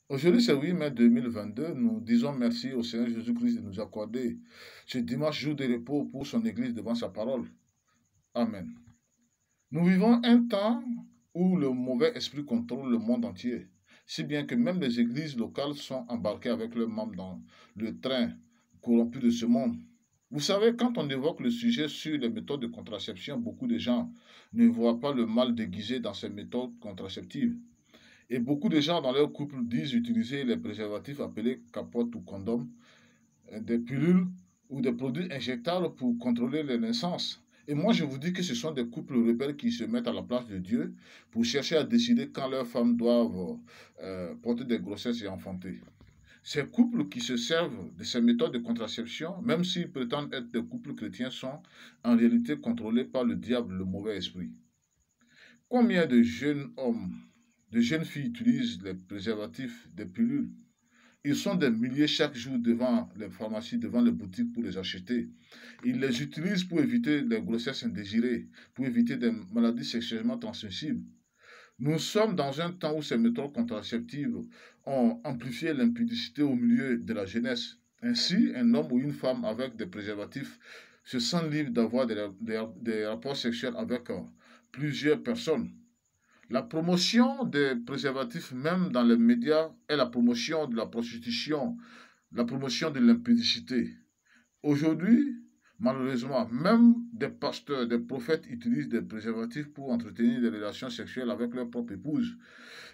Aujourd'hui, c'est 8 mai 2022. Nous disons merci au Seigneur Jésus-Christ de nous accorder ce dimanche jour de repos pour son Église devant sa parole. Amen. Nous vivons un temps où le mauvais esprit contrôle le monde entier, si bien que même les églises locales sont embarquées avec leurs membres dans le train corrompu de ce monde. Vous savez, quand on évoque le sujet sur les méthodes de contraception, beaucoup de gens ne voient pas le mal déguisé dans ces méthodes contraceptives. Et beaucoup de gens dans leur couple disent utiliser les préservatifs appelés capote ou condom, des pilules ou des produits injectables pour contrôler les naissances. Et moi, je vous dis que ce sont des couples rebelles qui se mettent à la place de Dieu pour chercher à décider quand leurs femmes doivent porter des grossesses et enfanter. Ces couples qui se servent de ces méthodes de contraception, même s'ils prétendent être des couples chrétiens, sont en réalité contrôlés par le diable, le mauvais esprit. Combien de jeunes hommes, de jeunes filles utilisent les préservatifs, des pilules? Ils sont des milliers chaque jour devant les pharmacies, devant les boutiques pour les acheter. Ils les utilisent pour éviter les grossesses indésirées, pour éviter des maladies sexuellement transmissibles. Nous sommes dans un temps où ces méthodes contraceptives ont amplifié l'impudicité au milieu de la jeunesse. Ainsi, un homme ou une femme avec des préservatifs se sent libre d'avoir des rapports sexuels avec plusieurs personnes. La promotion des préservatifs, même dans les médias, est la promotion de la prostitution, la promotion de l'impudicité. Aujourd'hui, malheureusement, même des pasteurs, des prophètes utilisent des préservatifs pour entretenir des relations sexuelles avec leur propre épouse.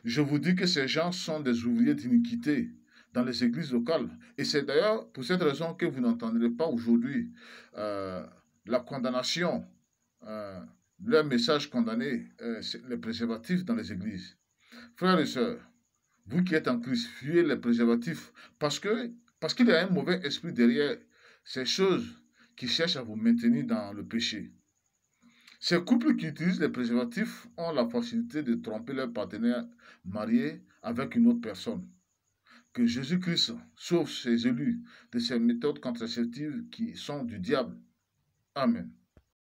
Je vous dis que ces gens sont des ouvriers d'iniquité dans les églises locales. Et c'est d'ailleurs pour cette raison que vous n'entendrez pas aujourd'hui euh, la condamnation, euh, leur message condamné, les préservatifs dans les églises. Frères et sœurs, vous qui êtes en Christ, fuyez les préservatifs parce qu'il y a un mauvais esprit derrière ces choses qui cherchent à vous maintenir dans le péché. Ces couples qui utilisent les préservatifs ont la facilité de tromper leur partenaire marié avec une autre personne. Que Jésus-Christ sauve ses élus de ces méthodes contraceptives qui sont du diable. Amen.